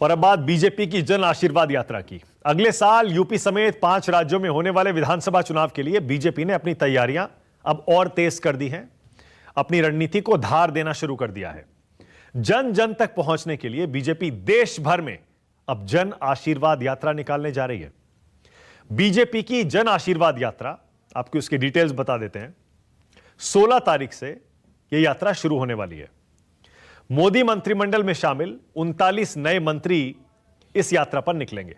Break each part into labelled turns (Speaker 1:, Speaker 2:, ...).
Speaker 1: और अब बात बीजेपी की जन आशीर्वाद यात्रा की। अगले साल यूपी समेत 5 राज्यों में होने वाले विधानसभा चुनाव के लिए बीजेपी ने अपनी तैयारियां अब और तेज कर दी हैं, अपनी रणनीति को धार देना शुरू कर दिया है। जन जन तक पहुंचने के लिए बीजेपी देश भर में अब जन आशीर्वाद यात्रा निकालने जा रही है। बीजेपी की जन आशीर्वाद यात्रा, आपको इसकी डिटेल्स बता देते हैं। 16 तारीख से यह यात्रा शुरू होने वाली है। मोदी मंत्रिमंडल में शामिल 39 नए मंत्री इस यात्रा पर निकलेंगे।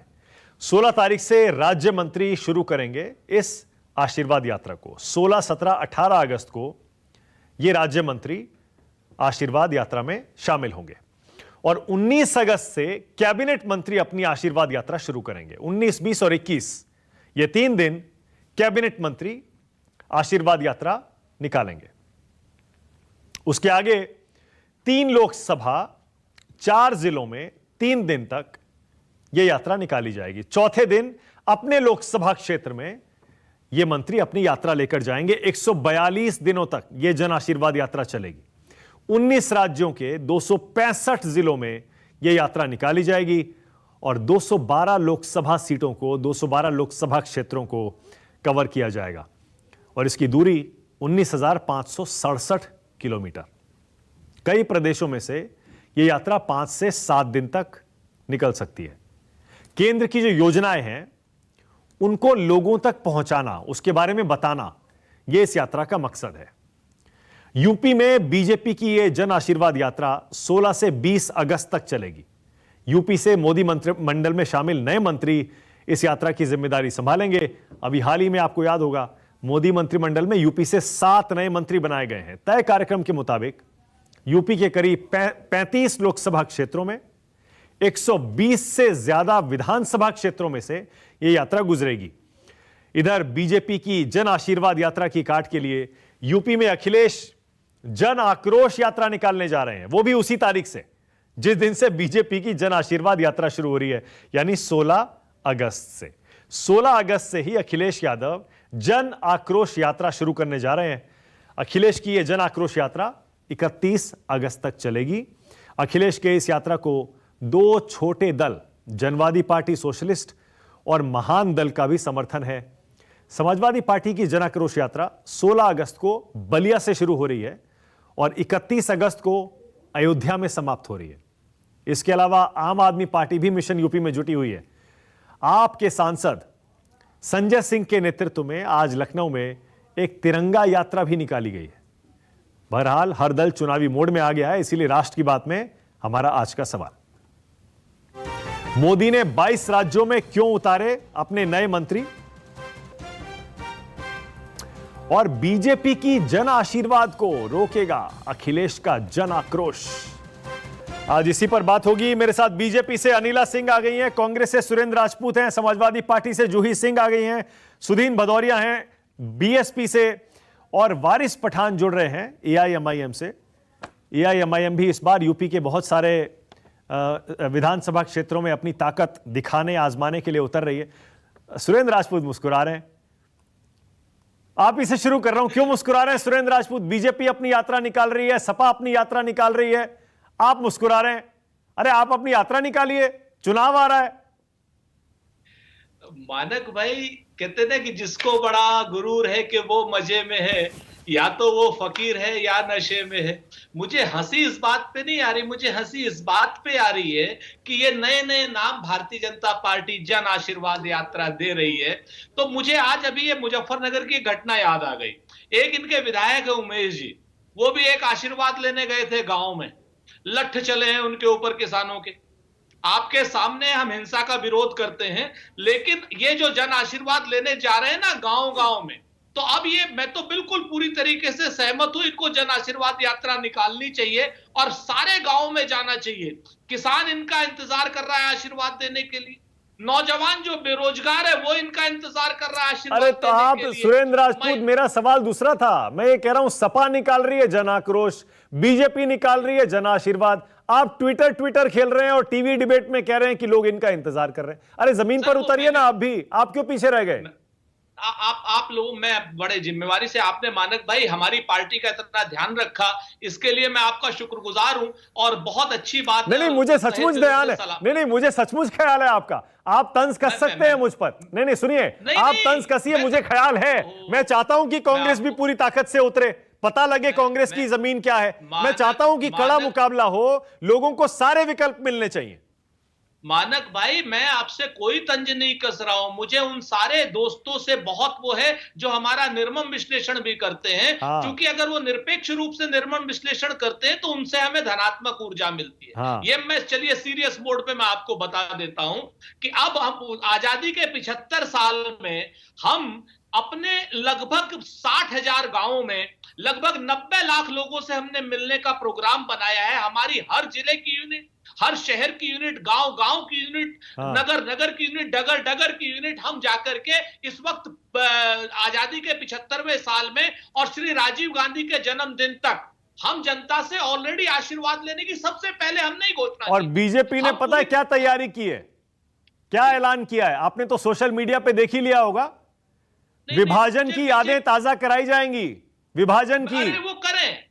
Speaker 1: 16 तारीख से राज्य मंत्री शुरू करेंगे इस आशीर्वाद यात्रा को। 16, 17, 18 अगस्त को यह राज्य मंत्री आशीर्वाद यात्रा में शामिल होंगे और 19 अगस्त से कैबिनेट मंत्री अपनी आशीर्वाद यात्रा शुरू करेंगे। 19, 20 और 21 ये 3 दिन कैबिनेट मंत्री आशीर्वाद यात्रा निकालेंगे। उसके आगे 3 लोकसभा 4 जिलों में 3 दिन तक यह यात्रा निकाली जाएगी। चौथे दिन अपने लोकसभा क्षेत्र में यह मंत्री अपनी यात्रा लेकर जाएंगे। 142 दिनों तक यह जन आशीर्वाद यात्रा चलेगी। 19 राज्यों के 265 जिलों में यह यात्रा निकाली जाएगी और 212 लोकसभा सीटों को, 212 लोकसभा क्षेत्रों को कवर किया जाएगा और इसकी दूरी 19,567 किलोमीटर। कई प्रदेशों में से यह यात्रा 5 से 7 दिन तक निकल सकती है। केंद्र की जो योजनाएं हैं उनको लोगों तक पहुंचाना, उसके बारे में बताना, यह इस यात्रा का मकसद है। यूपी में बीजेपी की यह जन आशीर्वाद यात्रा 16 से 20 अगस्त तक चलेगी। यूपी से मोदी मंत्रिमंडल में शामिल नए मंत्री इस यात्रा की जिम्मेदारी संभालेंगे। अभी हाल ही में आपको याद होगा, मोदी मंत्रिमंडल में यूपी से 7 नए मंत्री बनाए गए हैं। तय कार्यक्रम के मुताबिक यूपी के करीब 35 लोकसभा क्षेत्रों में 120 से ज्यादा विधानसभा क्षेत्रों में से यह यात्रा गुजरेगी। इधर बीजेपी की जन आशीर्वाद यात्रा की काट के लिए यूपी में अखिलेश जन आक्रोश यात्रा निकालने जा रहे हैं, वो भी उसी तारीख से जिस दिन से बीजेपी की जन आशीर्वाद यात्रा शुरू हो रही है, यानी 16 अगस्त से। 16 अगस्त से ही अखिलेश यादव जन आक्रोश यात्रा शुरू करने जा रहे हैं। अखिलेश की यह जन आक्रोश यात्रा 31 अगस्त तक चलेगी। अखिलेश के इस यात्रा को 2 छोटे दल, जनवादी पार्टी सोशलिस्ट और महान दल का भी समर्थन है। समाजवादी पार्टी की जन आक्रोश यात्रा 16 अगस्त को बलिया से शुरू हो रही है और 31 अगस्त को अयोध्या में समाप्त हो रही है। इसके अलावा आम आदमी पार्टी भी मिशन यूपी में जुटी हुई है। आपके सांसद संजय सिंह के नेतृत्व में आज लखनऊ में एक तिरंगा यात्रा भी निकाली गई है। बहरहाल हर दल चुनावी मोड में आ गया है, इसीलिए राष्ट्र की बात में हमारा आज का सवाल, मोदी ने 22 राज्यों में क्यों उतारे अपने नए मंत्री और बीजेपी की जन आशीर्वाद को रोकेगा अखिलेश का जन आक्रोश। आज इसी पर बात होगी। मेरे साथ बीजेपी से अनिला सिंह आ गई हैं, कांग्रेस से सुरेंद्र राजपूत हैं, समाजवादी पार्टी से जूही सिंह आ गई हैं, सुदीन भदौरिया हैं बीएसपी से और वारिस पठान जुड़ रहे हैं एआईएमआईएम से। एआईएमआईएम भी इस बार यूपी के बहुत सारे विधानसभा क्षेत्रों में अपनी ताकत दिखाने, आजमाने के लिए उतर रही है। सुरेंद्र राजपूत मुस्कुरा रहे हैं, आप इसे शुरू कर रहा हूं। क्यों मुस्कुरा रहे हैं सुरेंद्र राजपूत? बीजेपी अपनी यात्रा निकाल रही है, सपा अपनी यात्रा निकाल रही है, आप मुस्कुरा रहे हैं। अरे आप अपनी यात्रा निकालिए, चुनाव आ रहा है।
Speaker 2: मानक भाई कहते ना कि जिसको बड़ा गुरूर है कि वो मजे में है, या तो वो फकीर है या नशे में है। मुझे हंसी इस बात पे नहीं आ रही, मुझे हंसी इस बात पे आ रही है कि ये नए नए नाम भारतीय जनता पार्टी जन आशीर्वाद यात्रा दे रही है। तो मुझे आज अभी ये मुजफ्फरनगर की घटना याद आ गई। एक इनके विधायक है उमेश जी, वो भी एक आशीर्वाद लेने गए थे गांव में, लठ चले हैं उनके ऊपर किसानों के। आपके सामने हम हिंसा का विरोध करते हैं, लेकिन ये जो जन आशीर्वाद लेने जा रहे हैं ना गांव गांव में, तो अब ये मैं तो बिल्कुल पूरी तरीके से सहमत हूं, इनको जन आशीर्वाद यात्रा निकालनी चाहिए और सारे गांवों में जाना चाहिए। किसान इनका इंतजार कर रहा है आशीर्वाद देने के लिए, नौजवान जो बेरोजगार है वो इनका इंतजार कर रहा है आशीर्वाद
Speaker 1: अरे तो आप सुरेंद्र राजपूत, मेरा सवाल दूसरा था। मैं ये कह रहा हूं सपा निकाल रही है जन आक्रोश, बीजेपी निकाल रही है जन आशीर्वाद, आप ट्विटर खेल रहे हैं और टीवी डिबेट में कह रहे हैं कि लोग इनका इंतजार कर रहे हैं। अरे जमीन पर उतरिए ना, आप भी, आप क्यों पीछे रह गए?
Speaker 2: आप लोग, मैं बड़े जिम्मेवारी से, आपने मानक भाई हमारी पार्टी का इतना ध्यान रखा, इसके लिए मैं आपका शुक्रगुजार हूं। और बहुत अच्छी बात
Speaker 1: नहीं, मुझे सचमुच ध्यान है। नहीं, मुझे सचमुच ख्याल है आपका। आप तंज कस सकते हैं मुझ पर। नहीं, सुनिए, आप तंज कसिए, मुझे ख्याल है। मैं चाहता हूं कि कांग्रेस भी पूरी ताकत से उतरे, पता लगे कांग्रेस की जमीन क्या है। मैं चाहता हूं कि कड़ा मुकाबला हो, लोगों को सारे विकल्प मिलने चाहिए।
Speaker 2: मानक भाई, मैं आपसे कोई तंज नहीं कस रहा हूं। मुझे उन सारे दोस्तों से बहुत वो है जो हमारा निर्मम विश्लेषण भी करते हैं, क्योंकि अगर वो निरपेक्ष रूप से निर्मम विश्लेषण करते हैं तो उनसे हमें धनात्मक ऊर्जा मिलती है। ये मैं, चलिए सीरियस मोड पे मैं आपको बता देता हूं कि अब हम आजादी के 75 साल में हम अपने लगभग 60,000 गांवों में लगभग 90 लाख लोगों से हमने मिलने का प्रोग्राम बनाया है। हमारी हर जिले की यूनिट, हर शहर की यूनिट, गांव गांव की यूनिट, नगर नगर की यूनिट, डगर डगर की यूनिट, हम जाकर के इस वक्त आजादी के 75वें साल में और श्री राजीव गांधी के जन्मदिन तक हम जनता से ऑलरेडी आशीर्वाद लेने की सबसे पहले हमने ही घोषणा
Speaker 1: और बीजेपी ने पता है क्या तैयारी की है, क्या ऐलान किया है? आपने तो सोशल मीडिया पे देख ही लिया होगा। विभाजन की यादें ताजा कराई जाएंगी, विभाजन की।
Speaker 2: अरे वो करें,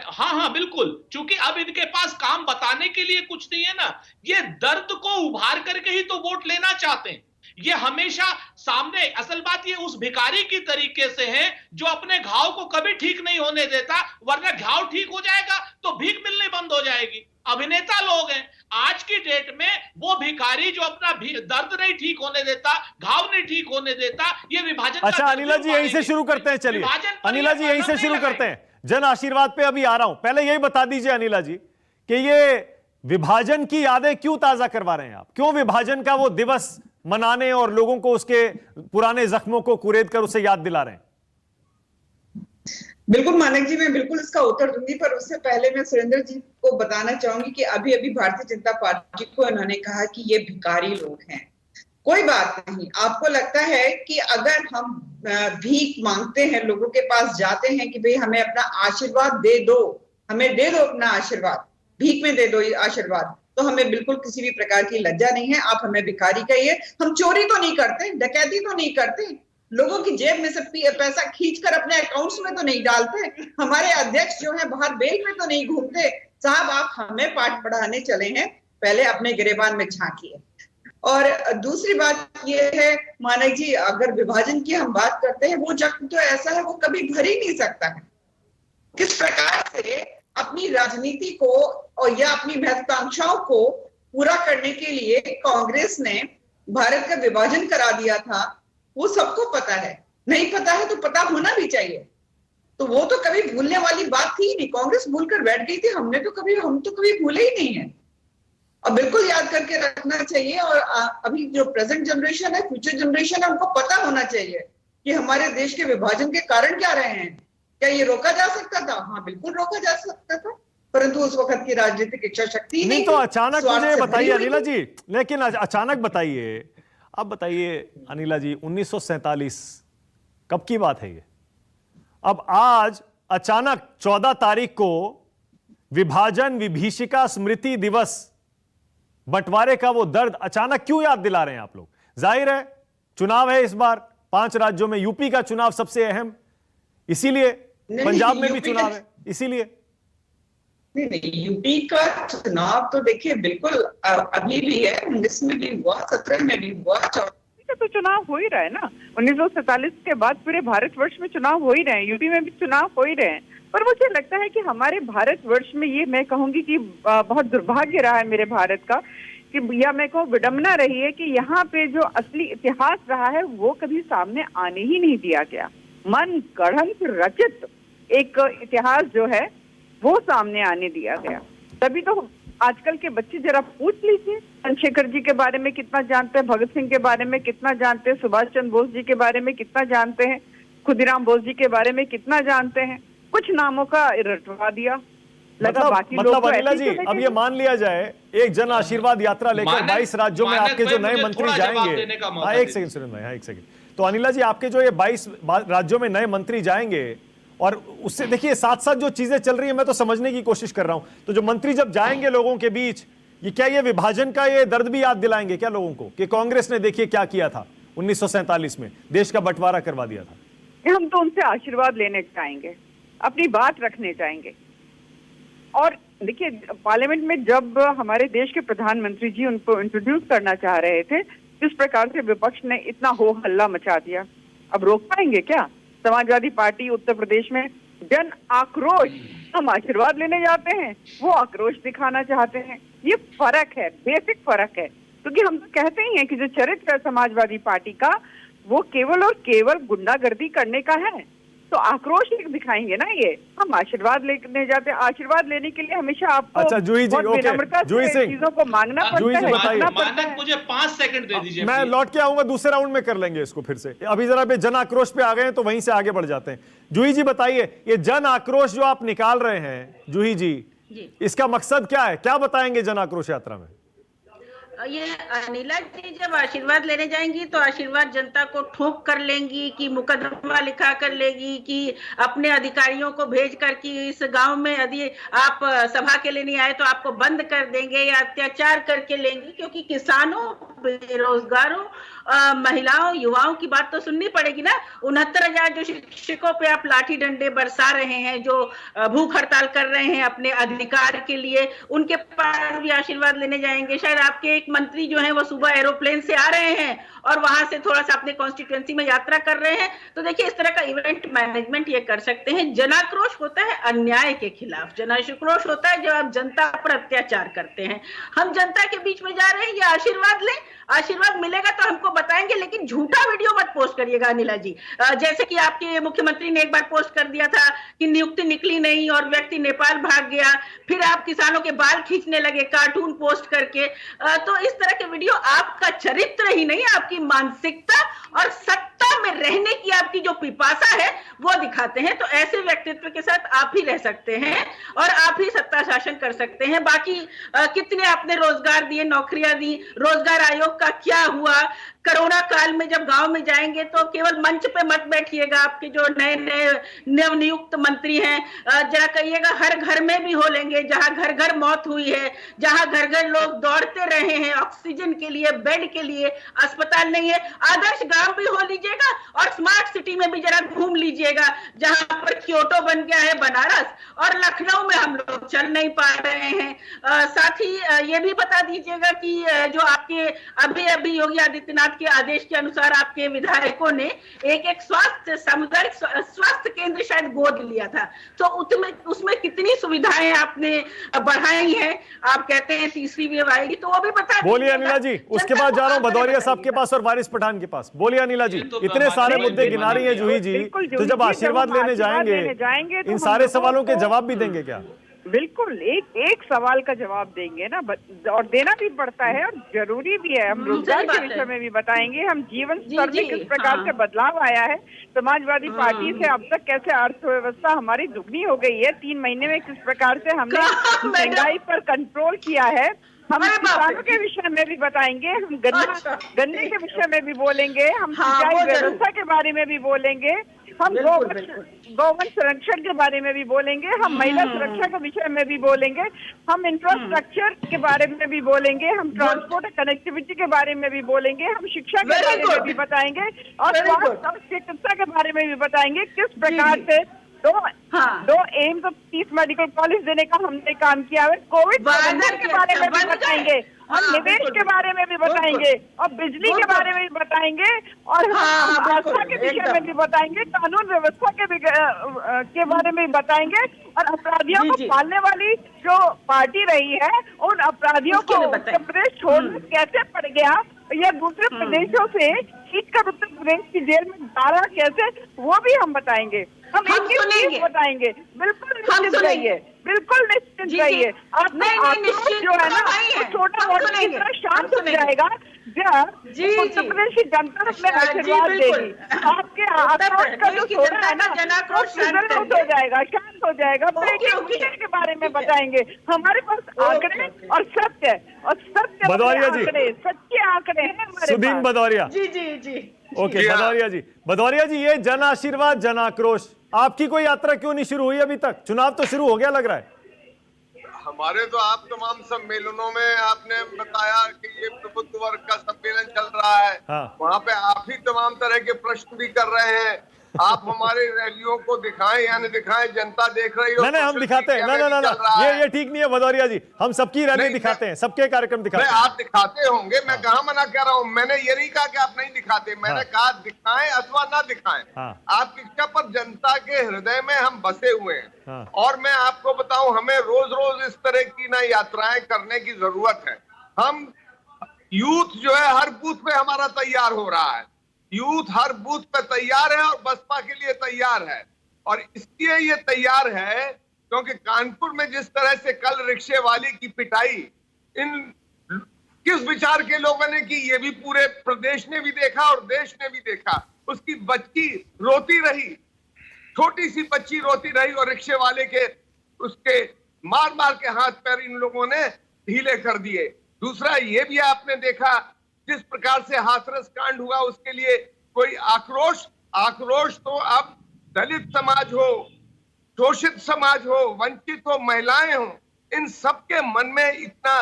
Speaker 2: हाँ बिल्कुल, क्योंकि अब इनके पास काम बताने के लिए कुछ नहीं है ना। ये दर्द को उभार करके ही तो वोट लेना चाहते हैं। ये हमेशा सामने, असल बात ये उस भिखारी की तरीके से है जो अपने घाव को कभी ठीक नहीं होने देता, वरना घाव ठीक हो जाएगा तो भीख मिलनी बंद हो जाएगी। अभिनेता लोग हैं आज की डेट में, वो भिखारी जो अपना दर्द नहीं ठीक होने देता, घाव नहीं ठीक होने देता, ये विभाजन।
Speaker 1: अच्छा अनिला जी, यहीं से शुरू करते हैं। चलिए अनिला जी, यहीं से शुरू करते हैं। जन आशीर्वाद पे अभी आ रहा हूं। पहले यही बता दीजिए अनिला जी कि ये विभाजन की यादें क्यों ताजा करवा रहे हैं आप? क्यों विभाजन का वो दिवस मनाने और लोगों को उसके पुराने जख्मों को कुरेद कर उसे याद दिला रहे हैं?
Speaker 3: बिल्कुल मानक जी, मैं बिल्कुल इसका उत्तर दूंगी, पर उससे पहले मैं सुरेंद्र जी को बताना चाहूंगी कि अभी अभी भारतीय जनता पार्टी को इन्होंने कहा कि ये भिखारी लोग हैं। कोई बात नहीं, आपको लगता है कि अगर हम भीख मांगते हैं, लोगों के पास जाते हैं कि भाई हमें अपना आशीर्वाद दे दो, हमें दे दो अपना आशीर्वाद, भीख में दे दो आशीर्वाद, तो हमें बिल्कुल किसी भी प्रकार की लज्जा नहीं है। आप हमें भिखारी कहिए। हम चोरी तो नहीं करते, डकैती तो नहीं करते, लोगों की जेब में से पैसा खींचकर अपने अकाउंट्स में तो नहीं डालते, हमारे अध्यक्ष जो है बाहर बेल में तो नहीं घूमते। साहब, आप हमें पाठ पढ़ाने चले हैं, पहले अपने गिरेबान में झांकिए। और दूसरी बात यह है मानक जी, अगर विभाजन की हम बात करते हैं, वो जख्म तो ऐसा है वो कभी भर ही नहीं सकता है। किस प्रकार से अपनी राजनीति को और या अपनी महत्वाकांक्षाओं को पूरा करने के लिए कांग्रेस ने भारत का विभाजन करा दिया था, वो सबको पता है। नहीं पता है तो पता होना भी चाहिए। तो वो तो कभी भूलने वाली बात थी ही नहीं। कांग्रेस भूलकर बैठ गई थी, हम तो कभी भूले ही नहीं है। और बिल्कुल याद करके रखना चाहिए। और अभी जो प्रेजेंट जनरेशन है, फ्यूचर जनरेशन है, उनको पता होना चाहिए कि हमारे देश के विभाजन के कारण क्या रहे हैं। क्या ये रोका जा सकता था? हाँ बिल्कुल रोका जा सकता था, परंतु उस वक्त की राजनीतिक इच्छा शक्ति नहीं।
Speaker 1: तो अचानक मुझे बताइए अनिला जी, लेकिन अचानक बताइए, अब बताइए अनिला जी, 1947 कब की बात है ये? अब आज अचानक 14 तारीख को विभाजन विभीषिका स्मृति दिवस, बंटवारे का वो दर्द अचानक क्यों याद दिला रहे हैं आप लोग? जाहिर है चुनाव है इस बार 5 राज्यों में, यूपी का चुनाव सबसे अहम, इसीलिए पंजाब में भी चुनाव है, इसीलिए।
Speaker 3: नहीं, यूपी का चुनाव तो देखिए बिल्कुल अभी भी है, 19 में भी हुआ, 17 में भी हुआ, 14
Speaker 4: तो चुनाव हो ही रहा है ना। 1947 के बाद पूरे भारतवर्ष में चुनाव हो ही रहे हैं, यूपी में भी चुनाव हो ही रहे हैं। पर मुझे लगता है कि हमारे भारतवर्ष में ये, मैं कहूंगी कि बहुत दुर्भाग्य रहा है मेरे भारत का, कि या मैं कहूँ विडंबना रही है कि यहाँ पे जो असली इतिहास रहा है वो कभी सामने आने ही नहीं दिया गया। मन गढ़ंत रचित एक इतिहास जो है वो सामने आने दिया गया। तभी तो आजकल के बच्चे जरा पूछ लीजिए, चंद्रशेखर जी के बारे में कितना जानते हैं, भगत सिंह के बारे में कितना जानते हैं, सुभाष चंद्र बोस जी के बारे में कितना जानते हैं, खुदीराम बोस जी के बारे में कितना जानते हैं। कुछ नामों का रटवा दिया, लगा बाकी लोग तो
Speaker 1: अनिला जी, अब ये मान लिया जाए एक जन आशीर्वाद यात्रा लेकर 22 राज्यों में आपके जो नए मंत्री जाएंगे, एक सेकंड सुरेंद्र भाई, एक सेकंड। तो अनिला जी, आपके जो ये 22 राज्यों में नए मंत्री जाएंगे, और उससे देखिए साथ साथ जो चीजें चल रही है, मैं तो समझने की कोशिश कर रहा हूं, तो जो मंत्री जब जाएंगे लोगों के बीच, ये क्या ये विभाजन का ये दर्द भी याद दिलाएंगे क्या लोगों को कि कांग्रेस ने देखिए क्या किया था, 1947 में देश का बंटवारा करवा दिया था।
Speaker 4: हम तो उनसे आशीर्वाद लेने चाहेंगे, अपनी बात रखने चाहेंगे। और देखिए, पार्लियामेंट में जब हमारे देश के प्रधानमंत्री जी उनको इंट्रोड्यूस करना चाह रहे थे, किस प्रकार से विपक्ष ने इतना हो हल्ला मचा दिया। अब रोक पाएंगे क्या? समाजवादी पार्टी उत्तर प्रदेश में जन आक्रोश, हम आशीर्वाद लेने जाते हैं, वो आक्रोश दिखाना चाहते हैं। ये फर्क है, बेसिक फर्क है। क्योंकि हम तो कहते ही हैं कि जो चरित्र है समाजवादी पार्टी का, वो केवल और केवल गुंडागर्दी करने का है। तो आक्रोश दिखाएंगे ना ये। हम आशीर्वाद लेने जाते हैं, आशीर्वाद लेने के लिए हमेशा आपको
Speaker 1: अच्छा जूही जी,
Speaker 4: बहुत विनम्रता से चीजों को मांगना
Speaker 1: जूही
Speaker 4: पड़ता
Speaker 1: जी
Speaker 4: है,
Speaker 1: बताइए।
Speaker 4: मानना पड़ता है।
Speaker 2: मुझे 5 सेकंड दे दीजिए।
Speaker 1: मैं लौट के आऊंगा, दूसरे राउंड में कर लेंगे इसको फिर से। अभी जरा पे जन आक्रोश पे आ गए हैं तो वहीं से आगे बढ़ जाते हैं। जूही जी बताइए, ये जन आक्रोश जो आप निकाल रहे हैं जूही जी, इसका मकसद क्या है? क्या बताएंगे जन आक्रोश यात्रा में?
Speaker 5: ये अनिला जी जब आशीर्वाद लेने जाएंगी तो आशीर्वाद जनता को ठोक कर लेंगी कि मुकदमा लिखा कर लेगी कि अपने अधिकारियों को भेज कर कि इस गांव में यदि आप सभा के लिए नहीं आए तो आपको बंद कर देंगे या अत्याचार करके लेंगी। क्योंकि किसानों, बेरोजगारों, महिलाओं, युवाओं की बात तो सुननी पड़ेगी ना। 69,000 जो शिक्षकों पे आप लाठी डंडे बरसा रहे हैं, जो भूख हड़ताल कर रहे हैं अपने अधिकार के लिए, उनके पास भी आशीर्वाद लेने जाएंगे। शायद आपके एक मंत्री जो हैं वो सुबह एरोप्लेन से आ रहे हैं और वहां से थोड़ा सा अपने कॉन्स्टिट्यूएंसी में यात्रा कर रहे हैं। तो देखिए, इस तरह का इवेंट मैनेजमेंट ये कर सकते हैं। जनाक्रोश होता है अन्याय के खिलाफ, जनाक्रोश होता है जब आप जनता पर अत्याचार करते हैं। हम जनता के बीच में जा रहे हैं, ये आशीर्वाद लें, आशीर्वाद मिलेगा तो हमको बताएंगे, लेकिन झूठा वीडियो मत पोस्ट करिएगा अनिला जी। जैसे कि आपके मुख्यमंत्री ने एक बार पोस्ट कर दिया था कि नियुक्ति निकली नहीं और व्यक्ति नेपाल भाग गया, फिर आप किसानों के बाल खींचने लगे कार्टून पोस्ट करके। तो इस तरह के वीडियो आपका चरित्र ही नहीं, आपकी मानसिकता और सत्ता में रहने की आपकी जो पिपासा है वो दिखाते हैं। तो ऐसे व्यक्तित्व के साथ आप ही रह सकते हैं और आप ही सत्ता शासन कर सकते हैं। बाकी कितने आपने रोजगार दिए, नौकरियां दी, रोजगार आयोग का क्या हुआ? कोरोना काल में जब गांव में जाएंगे तो केवल मंच पे मत बैठिएगा, आपके जो नए नए नवनियुक्त मंत्री हैं जरा कहिएगा हर घर में भी हो लेंगे, जहां घर घर मौत हुई है, जहां घर घर लोग दौड़ते रहे हैं ऑक्सीजन के लिए, बेड के लिए, अस्पताल नहीं है। आदर्श गांव भी हो लीजिएगा और स्मार्ट सिटी में भी जरा घूम लीजिएगा, जहां पर क्योटो बन गया है बनारस, और लखनऊ में हम लोग चल नहीं पा रहे हैं। साथ ही ये भी बता दीजिएगा कि जो आपके अभी योगी आदित्यनाथ के आदेश के अनुसार आपके विधायकों ने एक स्वास्थ्य, सामुदायिक स्वास्थ्य केंद्र शायद गोद लिया था, तो उसमें कितनी सुविधाएं आपने बढ़ाई हैं। आप कहते हैं तीसरी वेव आएगी, तो वो भी बता दीजिए।
Speaker 1: बोलिए अनिला जी, उसके बाद जा रहा हूं भदौरिया साहब के पास और वारिस पठान के पास। बोलिए अनिला जी, इतने सारे मुद्दे गिना रही है जूही जी, तो जब आशीर्वाद लेने जाएंगे इन सारे सवालों के जवाब भी देंगे क्या?
Speaker 4: बिल्कुल, एक सवाल का जवाब देंगे ना, और देना भी पड़ता है और जरूरी भी है। हम रोजगार के विषय में भी बताएंगे, हम जीवन स्तर में किस प्रकार से बदलाव आया है। समाजवादी पार्टी से अब तक कैसे अर्थव्यवस्था हमारी दुगनी हो गई है, 3 महीने में किस प्रकार से हमने महंगाई पर कंट्रोल किया है। हम किसानों के विषय में भी बताएंगे, हम गन्ने के विषय में भी बोलेंगे, हम सिंचाई व्यवस्था के बारे में भी बोलेंगे, हम गौवन संरक्षण के बारे में भी बोलेंगे, हम महिला सुरक्षा के विषय में भी बोलेंगे, हम इंफ्रास्ट्रक्चर के बारे में भी बोलेंगे, हम ट्रांसपोर्ट कनेक्टिविटी के बारे में भी बोलेंगे, हम शिक्षा के बारे में भी बताएंगे और स्वास्थ्य और चिकित्सा के बारे में भी बताएंगे। किस प्रकार से दो एम्स और 30 मेडिकल कॉलेज देने का हमने काम किया है। कोविड के बारे में भी बताएंगे, हम निवेश के बारे में भी बताएंगे और बिजली के बारे में भी बताएंगे और हम भाषा के विषय में भी बताएंगे, कानून व्यवस्था के बारे में भी बताएंगे और अपराधियों को पालने वाली जो पार्टी रही है उन अपराधियों को उत्तर प्रदेश छोड़ना कैसे पड़ गया, या दूसरे प्रदेशों से खींचकर उत्तर प्रदेश की जेल में डाला कैसे, वो भी हम बताएंगे। हम एक बताएंगे। बिल्कुल निश्चित रहिए, बिल्कुल निश्चित रहिए। आपका आक्रोश जो है ना वो छोटा मोटा इतना शांत हो जाएगा जब उत्तर प्रदेश की जनता अपने आशीर्वाद देगी। आपके आक्रोश का जो छोटा है ना वो शांत हो जाएगा, शांत हो जाएगा। के बारे में बताएंगे, हमारे पास आंकड़े और सत्य आंकड़े, सच्चे आंकड़े हैं हमारे पास।
Speaker 1: सुदीन भदौरिया
Speaker 5: जी
Speaker 1: ओके भदौरिया जी, ये जन आशीर्वाद, जन आक्रोश, आपकी कोई यात्रा क्यों नहीं शुरू हुई अभी तक? चुनाव तो शुरू हो गया लग रहा है।
Speaker 6: हमारे तो आप तमाम सम्मेलनों में आपने बताया कि ये प्रबुद्ध वर्ग का सम्मेलन चल रहा है।
Speaker 1: हाँ।
Speaker 6: वहाँ पे आप ही तमाम तरह के प्रश्न भी कर रहे हैं। आप हमारे रैलियों को दिखाएं या नहीं दिखाएं, जनता देख रही हो।
Speaker 1: नहीं हम दिखाते हैं। ना ये ठीक नहीं है भदौरिया जी, हम सबकी रैली दिखाते हैं, सबके कार्यक्रम दिखाते हैं।
Speaker 6: आप दिखाते होंगे, मैं कहाँ मना कर रहा हूँ। मैंने ये नहीं कहा कि आप नहीं दिखाते, मैंने कहा दिखाएं अथवा ना दिखाएं। आपकी इच्छा पर जनता के हृदय में हम बसे हुए हैं। और मैं आपको बताऊं, हमें रोज रोज इस तरह की ना यात्राएं करने की जरूरत है। हम यूथ जो है हर बूथ पे हमारा तैयार हो रहा है, यूथ हर बूथ पे तैयार है और बसपा के लिए तैयार है। और इसलिए ये तैयार है क्योंकि कानपुर में जिस तरह से कल रिक्शे वाली की पिटाई इन किस विचार के लोगों ने की, ये भी पूरे प्रदेश ने भी देखा और देश ने भी देखा। उसकी बच्ची रोती रही, छोटी सी बच्ची रोती रही और रिक्शे वाले के उसके मार मार के हाथ पैर इन लोगों ने ढीले कर दिए। दूसरा ये भी आपने देखा जिस प्रकार से हाथरस कांड हुआ, उसके लिए कोई आक्रोश तो अब दलित समाज हो, शोषित समाज हो, वंचित हो, महिलाएं हो, इन सबके मन में इतना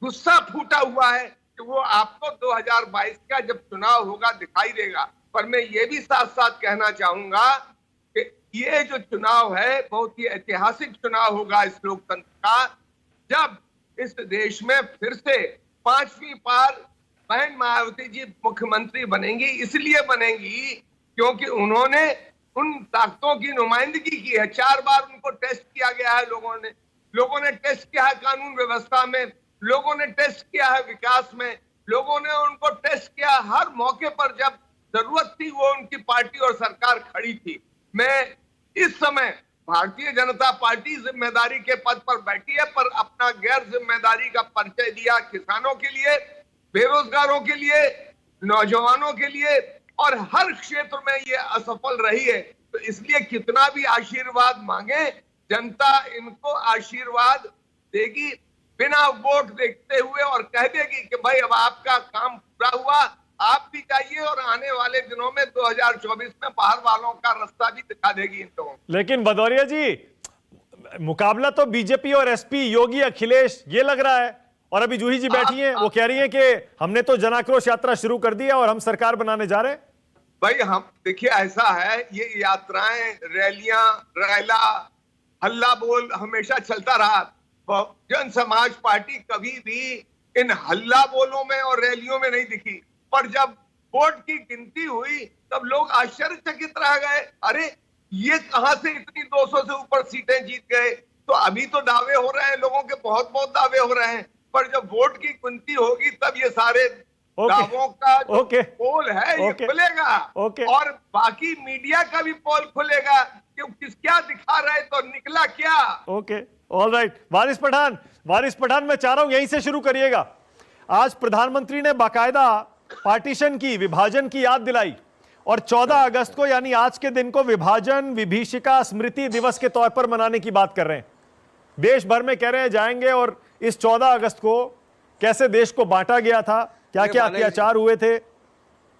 Speaker 6: गुस्सा फूटा हुआ है कि वो आपको 2022 का जब चुनाव होगा दिखाई देगा। पर मैं ये भी साथ साथ कहना चाहूंगा कि ये जो चुनाव है बहुत ही ऐतिहासिक चुनाव होगा इस लोकतंत्र का, जब इस देश में फिर से 5वीं बार बहन मायावती जी मुख्यमंत्री बनेंगी। इसलिए बनेंगी क्योंकि उन्होंने उन ताकतों की नुमाइंदगी की है। 4 बार उनको टेस्ट किया गया है, लोगों ने टेस्ट किया है कानून व्यवस्था में, लोगों ने टेस्ट किया है विकास में, लोगों ने उनको टेस्ट किया हर मौके पर। जब जरूरत थी वो उनकी पार्टी और सरकार खड़ी थी। मैं इस समय भारतीय जनता पार्टी जिम्मेदारी के पद पर बैठी है, पर अपना गैर जिम्मेदारी का परिचय दिया किसानों के लिए, बेरोजगारों के लिए, नौजवानों के लिए, और हर क्षेत्र में ये असफल रही है। तो इसलिए कितना भी आशीर्वाद मांगे, जनता इनको आशीर्वाद देगी बिना वोट देखते हुए और कह देगी कि भाई अब आपका काम पूरा हुआ, आप भी जाइए, और आने वाले दिनों में 2024 में बाहर वालों का रास्ता भी दिखा देगी इन लोगों को।
Speaker 1: लेकिन भदौरिया जी, मुकाबला तो बीजेपी और एसपी, योगी अखिलेश ये लग रहा है। और अभी जूही जी बैठी हैं, वो कह रही हैं कि हमने तो जन आक्रोश यात्रा शुरू कर दी है और हम सरकार बनाने जा रहे हैं।
Speaker 6: भाई हम देखिए, ऐसा है, ये यात्राएं, रैलियां, रैला, हल्ला बोल हमेशा चलता रहा। बहुजन समाज पार्टी कभी भी इन हल्ला बोलों में और रैलियों में नहीं दिखी। पर जब वोट की गिनती हुई तब लोग आश्चर्यचकित रह गए, अरे ये कहां से इतनी 200 से ऊपर सीटें जीत गए। तो अभी तो दावे हो रहे हैं, लोगों के बहुत बहुत दावे हो रहे हैं, पर जब वोट की गिनती होगी तब ये सारे दावों का जो पोल है ये खुलेगा। और बाकी मीडिया का भी पोल खुलेगा कि क्या दिखा रहे तो निकला क्या।
Speaker 1: ऑलराइट, वारिस पठान, मैं चाह रहा हूं यहीं से शुरू करिएगा। आज प्रधानमंत्री ने बाकायदा पार्टीशन की, विभाजन की याद दिलाई और 14 अगस्त को यानी आज के दिन को विभाजन विभीषिका स्मृति दिवस के तौर पर मनाने की बात कर रहे हैं। देश भर में कह रहे हैं जाएंगे और इस 14 अगस्त को कैसे देश को बांटा गया था, क्या क्या अत्याचार हुए थे,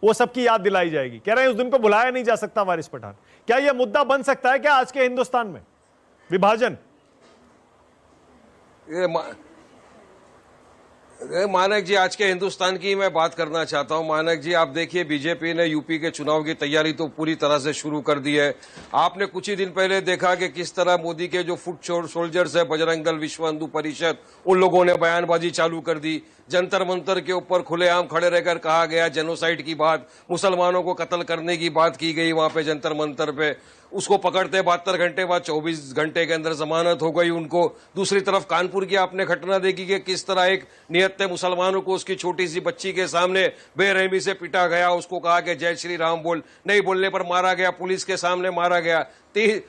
Speaker 1: वो सब की याद दिलाई जाएगी। कह रहे हैं उस दिन को भुलाया नहीं जा सकता। वारिस पठान, क्या यह मुद्दा बन सकता है क्या आज के हिंदुस्तान में, विभाजन?
Speaker 7: मानक जी, आज के हिंदुस्तान की मैं बात करना चाहता हूं। मानक जी, आप देखिए, बीजेपी ने यूपी के चुनाव की तैयारी तो पूरी तरह से शुरू कर दी है। आपने कुछ ही दिन पहले देखा कि किस तरह मोदी के जो फुट सोल्जर्स है, बजरंग दल, विश्व हिंदू परिषद, उन लोगों ने बयानबाजी चालू कर दी। जंतर मंतर के ऊपर खुलेआम खड़े रहकर कहा गया जेनोसाइड की बात, मुसलमानों को कत्ल करने की बात की गई वहां पे जंतर मंतर पे। उसको पकड़ते 72 घंटे बाद 24 घंटे के अंदर जमानत हो गई उनको। दूसरी तरफ कानपुर की आपने घटना देखी कि किस तरह एक निहत्थे मुसलमानों को उसकी छोटी सी बच्ची के सामने बेरहमी से पिटा गया। उसको कहा कि जय श्री राम बोल, नहीं बोलने पर मारा गया, पुलिस के सामने मारा गया।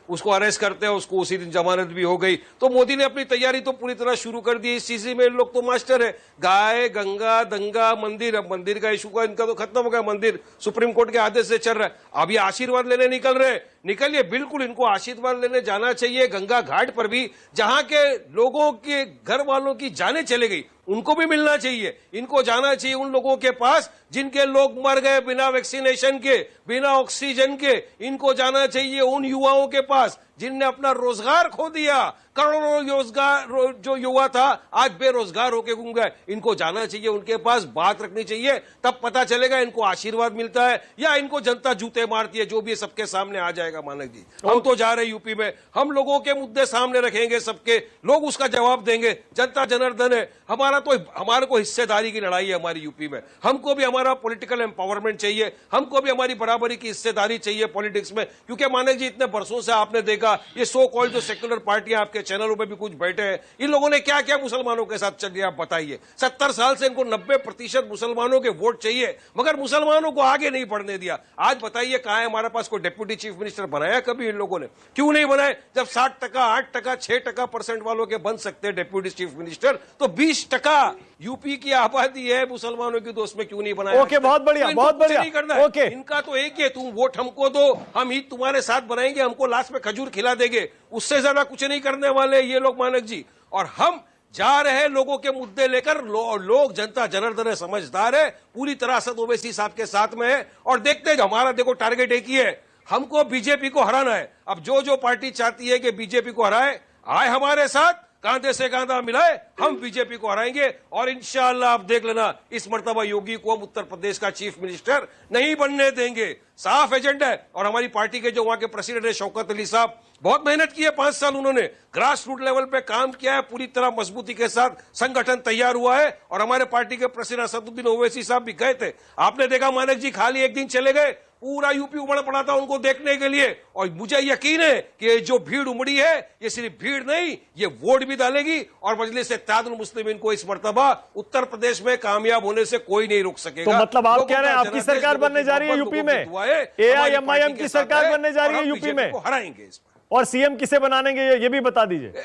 Speaker 7: उसको अरेस्ट करते हैं, उसको उसी दिन जमानत भी हो गई। तो मोदी ने अपनी तैयारी तो पूरी तरह शुरू कर दी। इस चीज में लोग तो मास्टर है। गाय, गंगा, दंगा, मंदिर, अब मंदिर का इशू का इनका तो खत्म हो गया। मंदिर सुप्रीम कोर्ट के आदेश से चल रहा है। अब ये आशीर्वाद लेने निकलिए, बिल्कुल इनको आशीर्वाद लेने जाना चाहिए गंगा घाट पर भी, जहां के लोगों के घर वालों की जानें चली गई, उनको भी मिलना चाहिए। इनको जाना चाहिए उन लोगों के पास जिनके लोग मर गए बिना वैक्सीनेशन के, बिना ऑक्सीजन के। इनको जाना चाहिए उन युवाओं के पास जिनने अपना रोजगार खो दिया। करोड़ों रोजगार जो युवा था आज बेरोजगार होके घूम गए। इनको जाना चाहिए, उनके पास बात रखनी चाहिए, तब पता चलेगा इनको आशीर्वाद मिलता है या इनको जनता जूते मारती है। जो भी सबके सामने आ जाएगा मानक जी। हम तो जा रहे यूपी में, हम लोगों के मुद्दे सामने रखेंगे, सबके लोग उसका जवाब देंगे। जनता जनार्दन है, हमारे को हिस्सेदारी की लड़ाई है हमारी यूपी में। हमको भी हमारा पॉलिटिकल एम्पावरमेंट चाहिए, हमको भी हमारी बराबरी की हिस्सेदारी चाहिए पॉलिटिक्स में। क्योंकि मानक जी इतने बरसों से आपने देखा ये सो कॉल्ड जो सेक्युलर पार्टियां आपके चैनलों पे भी कुछ बैठे हैं, इन लोगों ने क्या क्या मुसलमानों के साथ चल आप बताइए। 70 साल से इनको 90% मुसलमानों के वोट चाहिए, मगर मुसलमानों को आगे नहीं बढ़ने दिया। आज बताइए कहां है हमारे पास कोई डिप्टी चीफ मिनिस्टर बनाया कभी इन लोगों ने? क्यों नहीं बनाए? जब 60%, 8%, 6% वालों के बन सकते हैं डिप्टी चीफ मिनिस्टर, तो 20% यूपी की आबादी है मुसलमानों की, तो उसमें क्यों नहीं बनाया?
Speaker 1: ओके, बहुत बढ़िया, बहुत बढ़िया।
Speaker 7: नहीं करना है।
Speaker 1: ओके,
Speaker 7: इनका तो एक ही, तुम वोट हमको दो, हम ईद तुम्हारे साथ बनाएंगे, हमको लास्ट में खजूर खिला देंगे, उससे ज्यादा कुछ नहीं करने वाले ये लोग मानक जी। और हम जा रहे हैं लोगों के मुद्दे लेकर, लोग जनता जनार्दन है, समझदार है, पूरी तरह असद ओवैसी साहब के साथ में है। और देखते हैं, हमारा देखो टारगेट एक ही है, हमको बीजेपी को हराना है। अब जो पार्टी चाहती है कि बीजेपी को हराए, आए हमारे साथ, कांधे से कांधा मिलाए, हम बीजेपी को हराएंगे। और इंशाअल्लाह आप देख लेना, इस मर्तबा योगी को हम उत्तर प्रदेश का चीफ मिनिस्टर नहीं बनने देंगे। साफ एजेंडा है। और हमारी पार्टी के जो वहां के प्रेसिडेंट है शौकत अली साहब, बहुत मेहनत की है, 5 साल उन्होंने ग्रास रूट लेवल पे काम किया है, पूरी तरह मजबूती के साथ संगठन तैयार हुआ है। और हमारे पार्टी के प्रेसिडेंट असदुद्दीन ओवैसी साहब भी गए थे, आपने देखा मानक जी, खाली एक दिन चले गए, पूरा यूपी उमड़ पड़ा था उनको देखने के लिए। और मुझे यकीन है कि जो भीड़ उमड़ी है, ये सिर्फ भीड़ नहीं, ये वोट भी डालेगी। और मजलिस इत्तेहादुल मुस्लिमीन को इस मर्तबा उत्तर प्रदेश में कामयाब होने से कोई नहीं रोक सकेगा।
Speaker 1: तो मतलब आप कह रहे हैं आपकी सरकार बनने जा रही है यूपी में, AIMIM की सरकार बनने जा रही है यूपी में,
Speaker 7: हराएंगे इसमें।
Speaker 1: और सीएम किसे बनानेंगे ये भी बता दीजिए।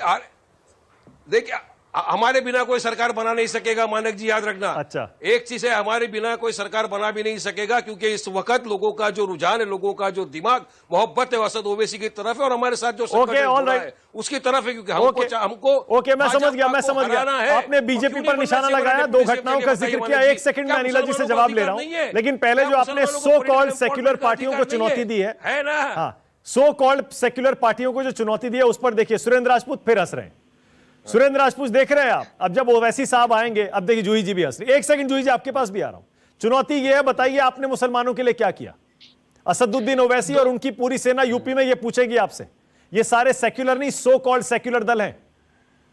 Speaker 7: देखिए, हमारे बिना कोई सरकार बना नहीं सकेगा मानक जी, याद रखना।
Speaker 1: अच्छा, एक
Speaker 7: चीज है, हमारे बिना कोई सरकार बना भी नहीं सकेगा, क्योंकि इस वक्त लोगों का जो रुझान है, लोगों का जो दिमाग, मोहब्बत है असद ओवैसी की तरफ है, और हमारे साथ जो संगठन है उसकी तरफ है। क्योंकि हमको
Speaker 1: मैं समझ गया। आपने बीजेपी पर निशाना लगाया, 2 घटनाओं का जिक्र किया। 1 सेकंड में अनिला जी से जवाब ले रहा हूं, लेकिन पहले जो आपने सो कॉल्ड सेक्युलर पार्टियों को चुनौती दी है ना, सो कॉल्ड सेक्युलर पार्टियों को जो चुनौती दी है, उस पर देखिए सुरेंद्र राजपूत फिर हंस रहे हैं। सुरेंद्र राजपूत देख रहे हैं आप, अब जब ओवैसी साहब आएंगे, अब देखिए जूही जी भी हंस रही। 1 सेकंड जूही जी, आपके पास भी आ रहा हूं। चुनौती ये है, बताइए आपने मुसलमानों के लिए क्या किया? असदुद्दीन ओवैसी और उनकी पूरी सेना यूपी में ये पूछेगी आपसे। ये सारे सेक्युलर नहीं, सो कॉल्ड सेक्युलर दल हैं,